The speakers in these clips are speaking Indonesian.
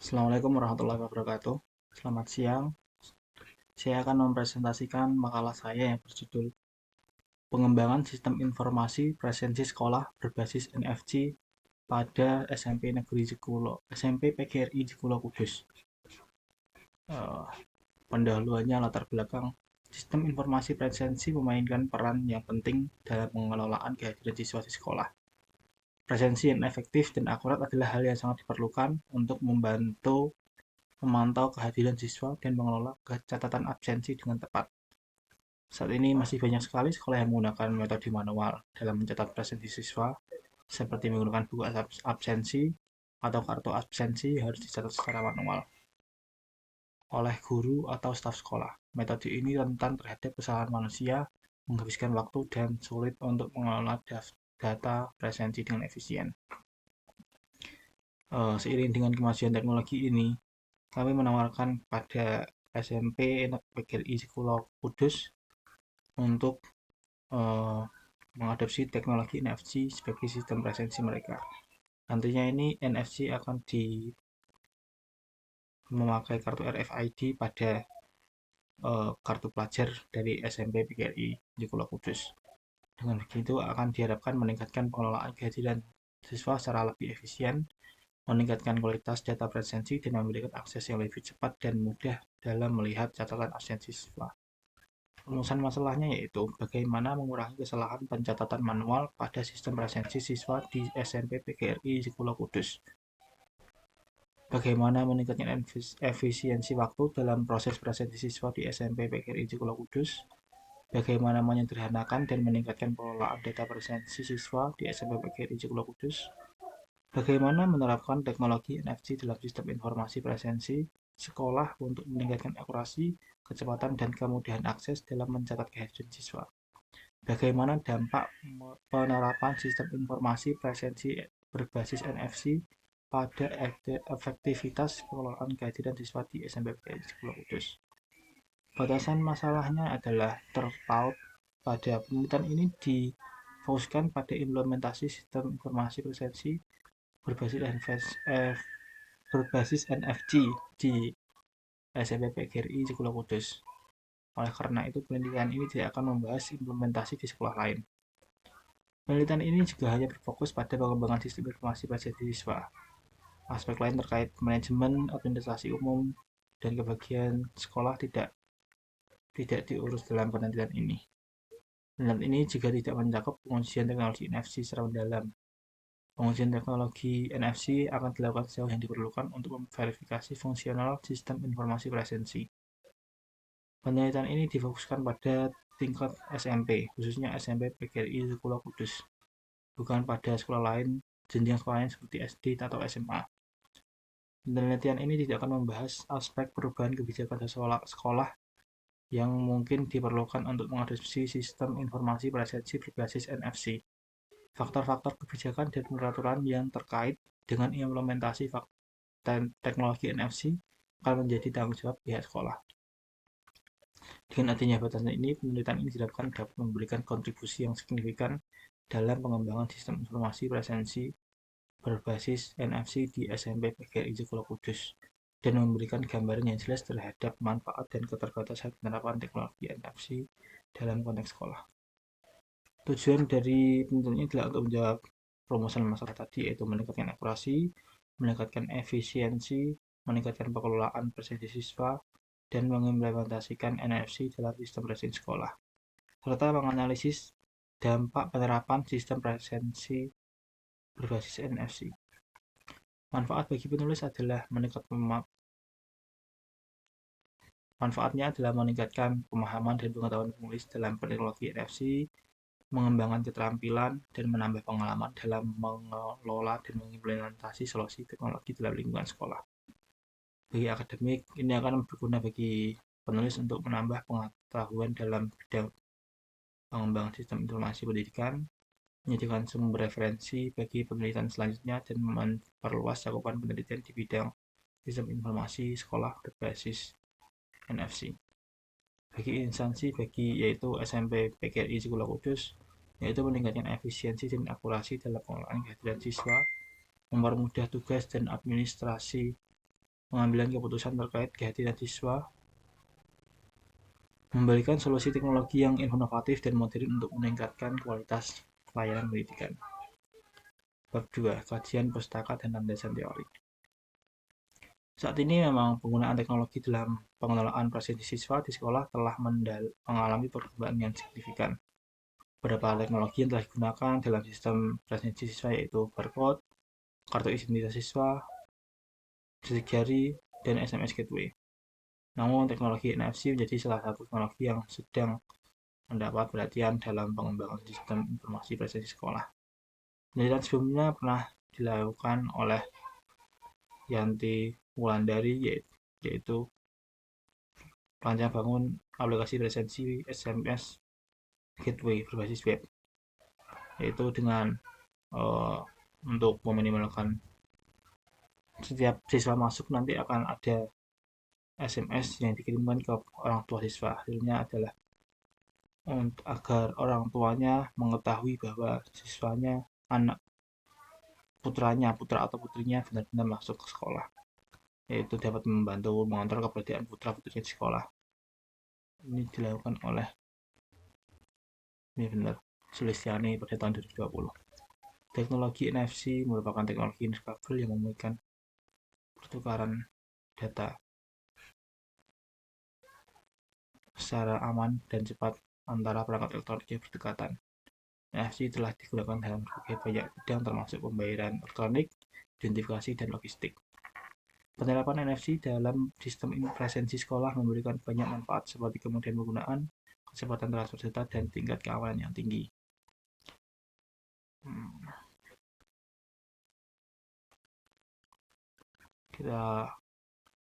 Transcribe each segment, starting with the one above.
Assalamualaikum warahmatullahi wabarakatuh. Selamat siang. Saya akan mempresentasikan makalah saya yang berjudul Pengembangan Sistem Informasi Presensi Sekolah Berbasis NFC pada SMP Negeri Jekulo, SMP PGRI Jekulo Kudus. Eh, Pendahuluannya latar belakang sistem informasi presensi memainkan peran yang penting dalam pengelolaan kehadiran siswa di sekolah. Presensi yang efektif dan akurat adalah hal yang sangat diperlukan untuk membantu memantau kehadiran siswa dan mengelola catatan absensi dengan tepat. Saat ini masih banyak sekali sekolah yang menggunakan metode manual dalam mencatat presensi siswa, seperti menggunakan buku absensi atau kartu absensi harus dicatat secara manual oleh guru atau staf sekolah. Metode ini rentan terhadap kesalahan manusia, menghabiskan waktu, dan sulit untuk mengelola data presensi dengan efisien. Seiring dengan kemajuan teknologi ini, kami menawarkan pada SMP PGRI Sekolah Kudus untuk eh, mengadopsi teknologi NFC sebagai sistem presensi mereka. Nantinya ini NFC akan memakai kartu RFID pada kartu pelajar dari SMP PGRI Sekolah Kudus. Dengan begitu akan diharapkan meningkatkan pengelolaan kehadiran siswa secara lebih efisien, meningkatkan kualitas data presensi, dan memberikan akses yang lebih cepat dan mudah dalam melihat catatan absensi siswa. Rumusan masalahnya yaitu bagaimana mengurangi kesalahan pencatatan manual pada sistem presensi siswa di SMP PGRI Sekolah Kudus. Bagaimana meningkatkan efisiensi waktu dalam proses presensi siswa di SMP PGRI Sekolah Kudus. Bagaimana menyederhanakan dan meningkatkan pengelolaan data presensi siswa di SMP PGRI Sekolah Kudus. Bagaimana menerapkan teknologi NFC dalam sistem informasi presensi sekolah untuk meningkatkan akurasi, kecepatan, dan kemudahan akses dalam mencatat kehadiran siswa. Bagaimana dampak penerapan sistem informasi presensi berbasis NFC pada efektivitas pengelolaan kehadiran siswa di SMP PGRI Sekolah Kudus. Batasan masalahnya adalah terpaut pada penelitian ini difokuskan pada implementasi sistem informasi presensi berbasis NFC di SMP PGRI Sekolah Kudus. Oleh karena itu, penelitian ini tidak akan membahas implementasi di sekolah lain. Penelitian ini juga hanya berfokus pada pengembangan sistem informasi presensi siswa. Aspek lain terkait manajemen, administrasi umum, dan kebagian sekolah tidak diurus dalam penelitian ini. Penelitian ini juga tidak mencakup pengujian teknologi NFC secara mendalam. Pengujian teknologi NFC akan dilakukan sejauh yang diperlukan untuk memverifikasi fungsional sistem informasi presensi. Penelitian ini difokuskan pada tingkat SMP, khususnya SMP PGRI Sekolah Kudus, bukan pada sekolah lain, jenjang sekolah lain seperti SD atau SMA. Penelitian ini tidak akan membahas aspek perubahan kebijakan sekolah yang mungkin diperlukan untuk mengadopsi sistem informasi presensi berbasis NFC. Faktor-faktor kebijakan dan peraturan yang terkait dengan implementasi teknologi NFC akan menjadi tanggung jawab pihak sekolah. Dengan adanya batasan ini, penelitian ini diharapkan dapat memberikan kontribusi yang signifikan dalam pengembangan sistem informasi presensi berbasis NFC di SMP PGRI Sekolah Kudus dan memberikan gambaran yang jelas terhadap manfaat dan keterbatasan penerapan teknologi NFC dalam konteks sekolah. Tujuan dari penelitian ini adalah untuk menjawab permasalahan masalah tadi, yaitu meningkatkan akurasi, meningkatkan efisiensi, meningkatkan pengelolaan presensi siswa, dan mengimplementasikan NFC dalam sistem presensi sekolah, serta menganalisis dampak penerapan sistem presensi berbasis NFC. Manfaat bagi penulis adalah meningkatkan pemahaman dan pengetahuan penulis dalam teknologi NFC, mengembangkan keterampilan, dan menambah pengalaman dalam mengelola dan mengimplementasi solusi teknologi dalam lingkungan sekolah. Bagi akademik, ini akan berguna bagi penulis untuk menambah pengetahuan dalam bidang pengembangan sistem informasi pendidikan, menyediakan sumber referensi bagi penelitian selanjutnya, dan memperluas cakupan penelitian di bidang sistem informasi sekolah berbasis NFC. Bagi instansi yaitu SMP PGRI Sekolah Kudus, yaitu meningkatkan efisiensi dan akurasi dalam pengelolaan kehadiran siswa, mempermudah tugas dan administrasi pengambilan keputusan terkait kehadiran siswa, memberikan solusi teknologi yang inovatif dan modern untuk meningkatkan kualitas pelayanan pendidikan. Bab 2. Kajian pustaka dan landasan teori. Saat ini memang penggunaan teknologi dalam pengelolaan presensi siswa di sekolah telah mengalami perkembangan yang signifikan. Beberapa teknologi yang telah digunakan dalam sistem presensi siswa yaitu barcode, kartu identitas siswa, sidik jari, dan SMS gateway. Namun, teknologi NFC menjadi salah satu teknologi yang sedang mendapat perhatian dalam pengembangan sistem informasi presensi sekolah. Penelitian sebelumnya pernah dilakukan oleh Yanti Wulandari, yaitu perancang bangun aplikasi presensi SMS gateway berbasis web, yaitu dengan untuk meminimalkan setiap siswa masuk nanti akan ada SMS yang dikirimkan ke orang tua siswa. Hasilnya adalah agar orang tuanya mengetahui bahwa siswanya, anak putra atau putrinya benar-benar masuk ke sekolah, yaitu dapat membantu mengontrol keberadaan putra-putrinya di sekolah. Ini dilakukan oleh Sulistiani pada tahun 2020. Teknologi NFC merupakan teknologi nirkabel yang memungkinkan pertukaran data secara aman dan cepat antara perangkat elektronik yang berdekatan. NFC telah digunakan dalam berbagai banyak bidang termasuk pembayaran elektronik, identifikasi, dan logistik. Penerapan NFC dalam sistem presensi sekolah memberikan banyak manfaat seperti kemudahan penggunaan, kecepatan transfer data, dan tingkat keamanan yang tinggi. Kita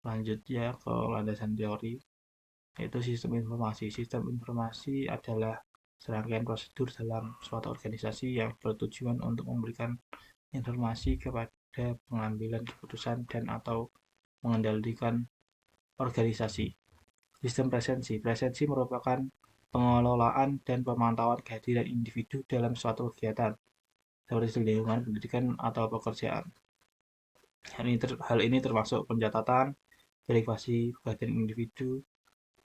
lanjut ya ke landasan teori, yaitu sistem informasi. Sistem informasi adalah serangkaian prosedur dalam suatu organisasi yang bertujuan untuk memberikan informasi kepada pengambilan keputusan dan atau mengendalikan organisasi. Sistem presensi. Presensi merupakan pengelolaan dan pemantauan kehadiran individu dalam suatu kegiatan, seperti lingkungan pendidikan atau pekerjaan. Hal ini termasuk pencatatan, verifikasi kehadiran individu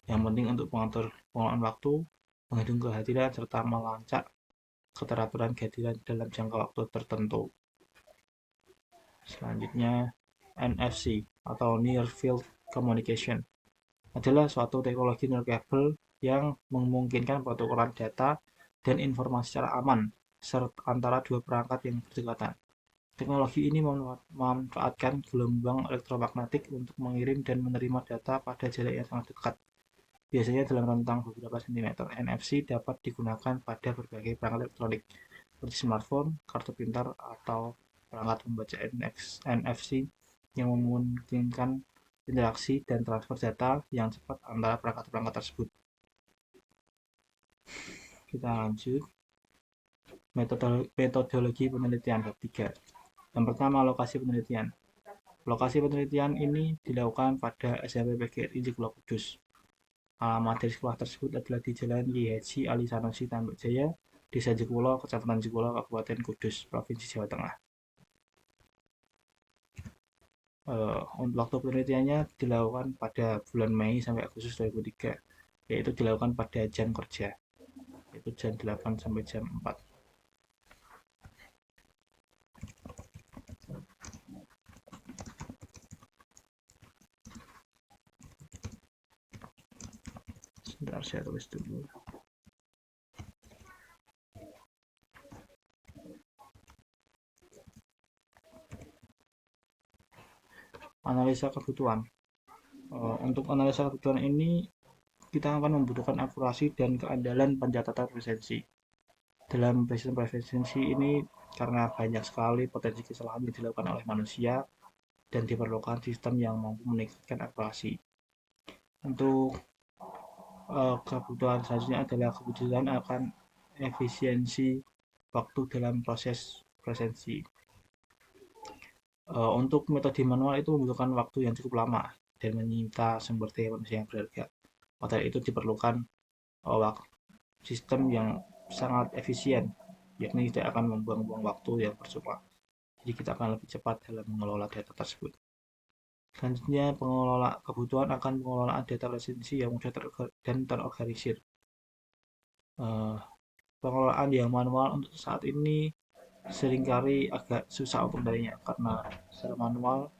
yang penting untuk mengatur pengelolaan waktu, menghitung kehadiran, serta melacak keteraturan kehadiran dalam jangka waktu tertentu. Selanjutnya, NFC atau Near Field Communication adalah suatu teknologi nirkabel yang memungkinkan pertukaran data dan informasi secara aman antara dua perangkat yang berdekatan. Teknologi ini memanfaatkan gelombang elektromagnetik untuk mengirim dan menerima data pada jarak yang sangat dekat, biasanya dalam rentang beberapa sentimeter. NFC dapat digunakan pada berbagai perangkat elektronik, seperti smartphone, kartu pintar, atau perangkat membaca NFC yang memungkinkan interaksi dan transfer data yang cepat antara perangkat-perangkat tersebut. Kita lanjut. Metodologi penelitian bab 3. Yang pertama, lokasi penelitian. Lokasi penelitian ini dilakukan pada SMP PGRI Jekulo Kudus. Alamat dari sekolah tersebut adalah di Jalan Ki Haji Ali Sanusi Tambak Jaya, Desa Jekulo, Kecamatan Jekulo, Kabupaten Kudus, Provinsi Jawa Tengah. Untuk waktu penelitiannya dilakukan pada bulan Mei sampai Agustus 2003, yaitu dilakukan pada jam kerja, yaitu jam 8 sampai jam 4. Sebentar, saya tulis dulu. Analisa kebutuhan. Untuk analisa kebutuhan ini kita akan membutuhkan akurasi dan keandalan pencatatan presensi. Dalam sistem presensi ini, karena banyak sekali potensi kesalahan yang dilakukan oleh manusia dan diperlukan sistem yang mampu meningkatkan akurasi. Untuk kebutuhan selanjutnya adalah kebutuhan akan efisiensi waktu dalam proses presensi. Untuk metode manual itu membutuhkan waktu yang cukup lama dan menyita sumber daya manusia yang berharga. Maka itu diperlukan sistem yang sangat efisien, yakni tidak akan membuang-buang waktu yang percuma. Jadi kita akan lebih cepat dalam mengelola data tersebut. Selanjutnya, kebutuhan akan pengelolaan data presensi yang mudah dan terorganisir. Pengelolaan yang manual untuk saat ini seringkali agak susah untuk darinya karena secara manual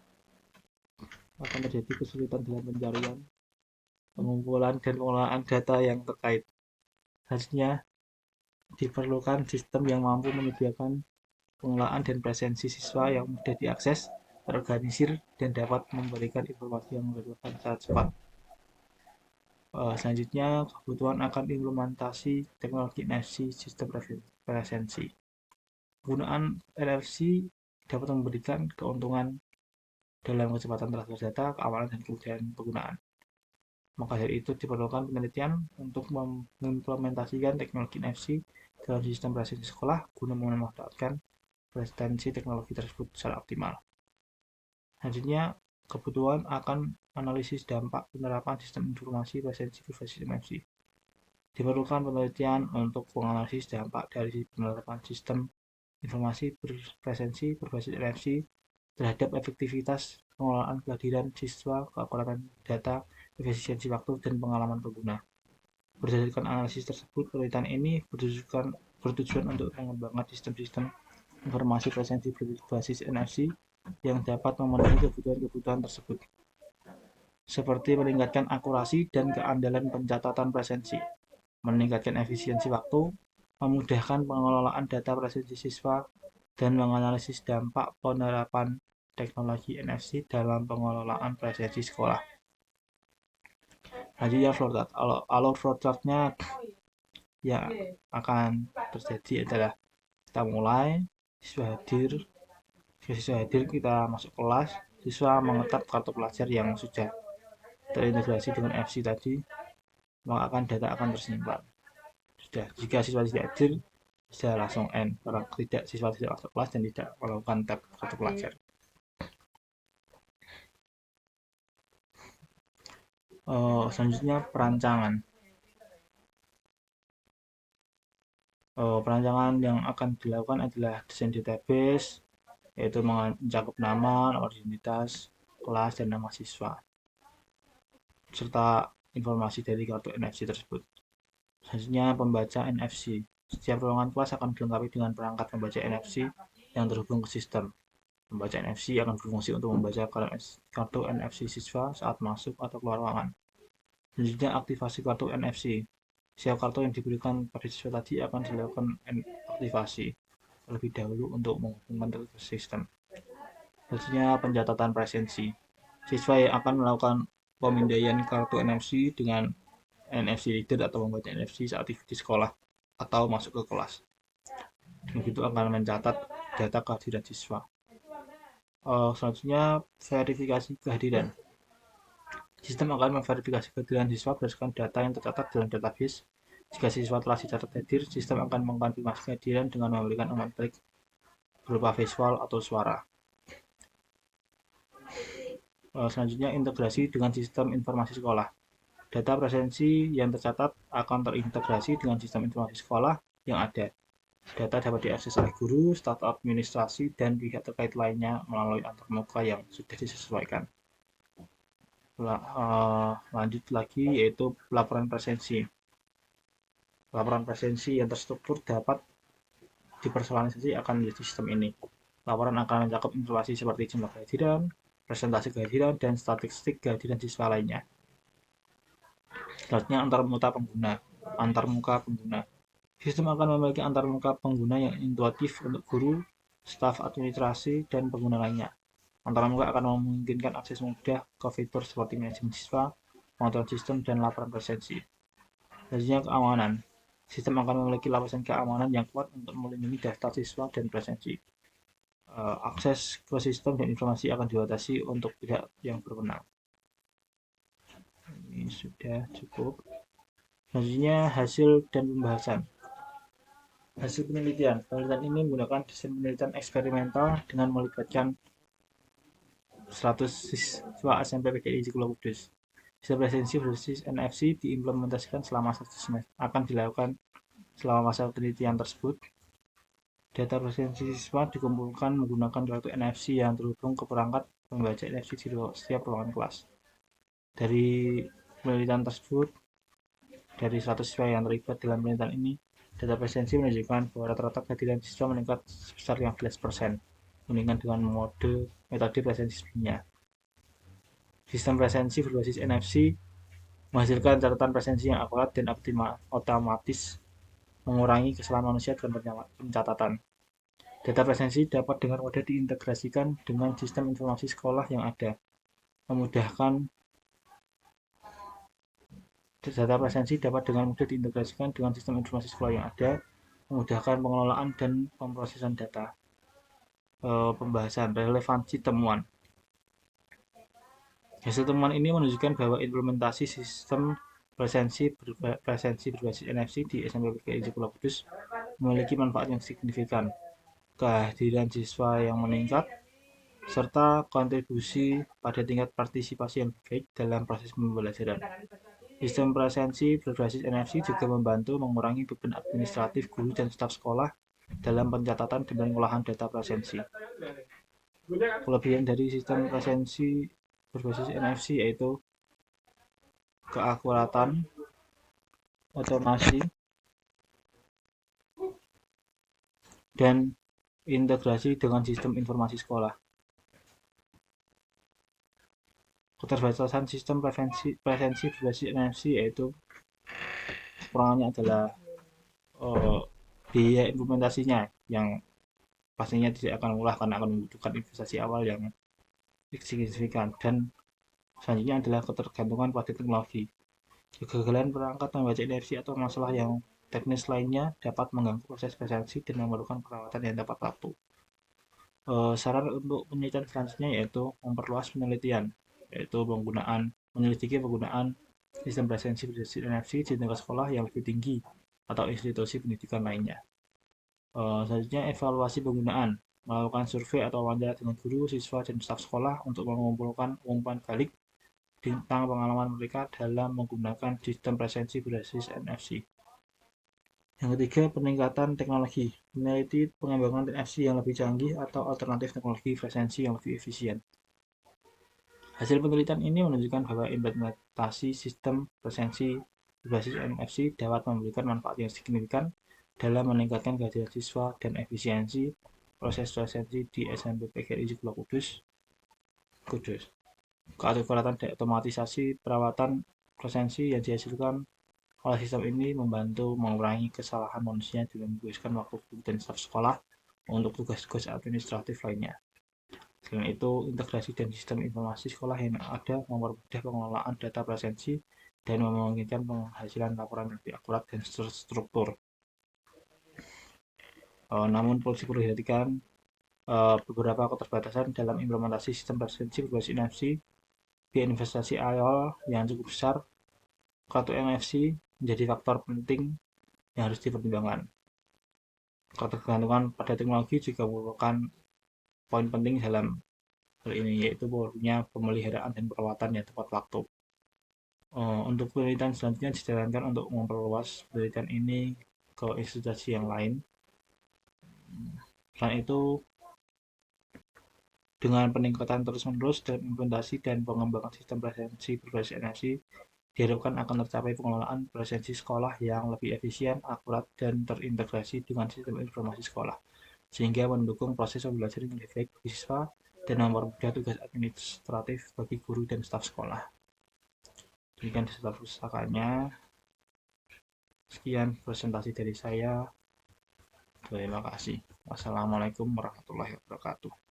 akan terjadi kesulitan dalam pencarian, pengumpulan, dan pengelolaan data yang terkait. Selanjutnya, diperlukan sistem yang mampu menyediakan pengelolaan dan presensi siswa yang mudah diakses, terorganisir, dan dapat memberikan informasi yang relevan secara cepat. Selanjutnya, kebutuhan akan implementasi teknologi NFC sistem presensi. Penggunaan NFC dapat memberikan keuntungan dalam kecepatan transfer data, keamanan, dan kemudahan penggunaan. Maka dari itu diperlukan penelitian untuk mengimplementasikan teknologi NFC dalam sistem presensi sekolah guna memanfaatkan presensi teknologi tersebut secara optimal. Selanjutnya, kebutuhan akan analisis dampak penerapan sistem informasi presensi berbasis NFC. Diperlukan penelitian untuk menganalisis dampak dari penerapan sistem informasi presensi berbasis NFC terhadap efektivitas pengelolaan kehadiran siswa, keakuratan data, efisiensi waktu, dan pengalaman pengguna. Berdasarkan analisis tersebut, penelitian ini bertujuan untuk mengembangkan sistem-sistem informasi presensi berbasis NFC yang dapat memenuhi kebutuhan-kebutuhan tersebut, seperti meningkatkan akurasi dan keandalan pencatatan presensi, meningkatkan efisiensi waktu, memudahkan pengelolaan data presensi siswa, dan menganalisis dampak penerapan teknologi NFC dalam pengelolaan presensi sekolah. Selanjutnya flowchart. Alur flowchart-nya yang akan terjadi adalah kita mulai, siswa hadir, kita masuk kelas, siswa mengetik kartu pelajar yang sudah terintegrasi dengan FC tadi, maka data akan tersimpan. Sudah, jika siswa tidak hadir, sudah langsung end. Kalau tidak, siswa tidak masuk kelas dan tidak melakukan tab kartu pelajar. Selanjutnya perancangan. Perancangan yang akan dilakukan adalah desain database, yaitu mencakup nama, nomor identitas, kelas, dan nama siswa, serta informasi dari kartu NFC tersebut. Selanjutnya pembaca NFC. Setiap ruangan kelas akan dilengkapi dengan perangkat pembaca NFC yang terhubung ke sistem. Pembaca NFC akan berfungsi untuk membaca kartu NFC siswa saat masuk atau keluar ruangan. Selanjutnya aktivasi kartu NFC. Setiap kartu yang diberikan pada siswa tadi akan dilakukan aktivasi terlebih dahulu untuk menghubungkan ke sistem. Selanjutnya pencatatan presensi. Siswa yang akan melakukan pemindaian kartu NFC dengan NFC reader atau membaca NFC saat di sekolah atau masuk ke kelas. Begitu akan mencatat data kehadiran siswa. Selanjutnya verifikasi kehadiran. Sistem akan memverifikasi kehadiran siswa berdasarkan data yang tercatat dalam database. Jika siswa telah dicatat hadir, sistem akan mengkonfirmasi kehadiran dengan memberikan umpan balik berupa visual atau suara. Selanjutnya integrasi dengan sistem informasi sekolah. Data presensi yang tercatat akan terintegrasi dengan sistem informasi sekolah yang ada. Data dapat diakses oleh guru, staf administrasi, dan pihak terkait lainnya melalui antarmuka yang sudah disesuaikan. Lanjut lagi yaitu laporan presensi. Laporan presensi yang terstruktur dapat dipersonalisasi akan menjadi sistem ini. Laporan akan mencakup informasi seperti jumlah kehadiran, presentasi kehadiran, dan statistik kehadiran siswa lainnya. Selanjutnya antarmuka pengguna. Sistem akan memiliki antarmuka pengguna yang intuitif untuk guru, staf administrasi, dan pengguna lainnya. Antarmuka akan memungkinkan akses mudah ke fitur seperti manajemen siswa, pengaturan sistem, dan laporan presensi. Selanjutnya keamanan. Sistem akan memiliki lapisan keamanan yang kuat untuk melindungi data siswa dan presensi. Akses ke sistem dan informasi akan dibatasi untuk pihak yang berwenang. Ini sudah cukup. Selanjutnya hasil dan pembahasan. Hasil penelitian. Penelitian ini menggunakan desain penelitian eksperimental dengan melibatkan 100 siswa SMP PGRI Sekolah Kudus. Sistem presensi berbasis NFC diimplementasikan selama 1 semester. Akan dilakukan selama masa penelitian tersebut. Data presensi siswa dikumpulkan menggunakan kartu NFC yang terhubung ke perangkat membaca NFC di setiap ruangan kelas. Dari penelitian tersebut, dari 100 siswa yang terlibat dalam penelitian ini, data presensi menunjukkan bahwa rata-rata kehadiran siswa meningkat sebesar 15%, dibandingkan dengan metode presensi sebelumnya. Sistem presensi berbasis NFC menghasilkan catatan presensi yang akurat dan otomatis, mengurangi kesalahan manusia dalam pencatatan. Data presensi dapat dengan mudah diintegrasikan dengan sistem informasi sekolah yang ada, memudahkan data presensi dapat dengan mudah diintegrasikan dengan sistem informasi sekolah yang ada, memudahkan pengelolaan dan pemrosesan data. Pembahasan relevansi temuan. Hasil temuan ini menunjukkan bahwa implementasi sistem presensi berbasis NFC di SMP PGRI Pulau Kudus memiliki manfaat yang signifikan, kehadiran siswa yang meningkat, serta kontribusi pada tingkat partisipasi yang baik dalam proses pembelajaran. Sistem presensi berbasis NFC juga membantu mengurangi beban administratif guru dan staf sekolah dalam pencatatan dan pengolahan data presensi. Kelebihan dari sistem presensi berbasis NFC yaitu keakuratan, otomasi, dan integrasi dengan sistem informasi sekolah. Keterbatasan sistem presensi berbasis NFC yaitu kekurangannya adalah biaya implementasinya yang pastinya tidak akan murah karena akan membutuhkan investasi awal yang signifikan, dan selanjutnya adalah ketergantungan pada teknologi. Kegagalan perangkat membaca NFC atau masalah yang teknis lainnya dapat mengganggu proses presensi dan memerlukan perawatan yang tepat waktu. Saran untuk penelitian selanjutnya yaitu memperluas penelitian, yaitu menyelidiki penggunaan sistem presensi berbasis NFC di tingkat sekolah yang lebih tinggi atau institusi pendidikan lainnya. Selanjutnya evaluasi penggunaan, melakukan survei atau wawancara dengan guru, siswa, dan staf sekolah untuk mengumpulkan umpan balik tentang pengalaman mereka dalam menggunakan sistem presensi berbasis NFC. Yang ketiga, peningkatan teknologi, meneliti pengembangan NFC yang lebih canggih atau alternatif teknologi presensi yang lebih efisien. Hasil penelitian ini menunjukkan bahwa implementasi sistem presensi berbasis NFC dapat memberikan manfaat yang signifikan dalam meningkatkan kehadiran siswa dan efisiensi proses presensi di SMP PGRI Pulau Kudus. Keakuratan dan otomatisasi perawatan presensi yang dihasilkan oleh sistem ini membantu mengurangi kesalahan manusia dengan menghabiskan waktu guru dan staf sekolah untuk tugas-tugas administratif lainnya. Selain itu, integrasi dan sistem informasi sekolah yang ada mempermudah pengelolaan data presensi dan memungkinkan penghasilan laporan lebih akurat dan terstruktur. Namun perlu diperhatikan beberapa keterbatasan dalam implementasi sistem presensi berbasis NFC. Biaya investasi awal yang cukup besar, kartu NFC menjadi faktor penting yang harus dipertimbangkan. Ketergantungan pada teknologi juga merupakan poin penting dalam hal ini, yaitu perlunya pemeliharaan dan perawatan yang tepat waktu. Untuk penelitian selanjutnya dijalankan untuk memperluas penelitian ini ke institusi yang lain. Selain itu, dengan peningkatan terus-menerus dan implementasi dan pengembangan sistem presensi berbasis NFC, diharapkan akan tercapai pengelolaan presensi sekolah yang lebih efisien, akurat, dan terintegrasi dengan sistem informasi sekolah, sehingga mendukung proses pembelajaran yang lebih baik bagi siswa dan mempermudah tugas administratif bagi guru dan staf sekolah. Demikian setelah pustakannya. Sekian presentasi dari saya. Terima kasih. Wassalamualaikum warahmatullahi wabarakatuh.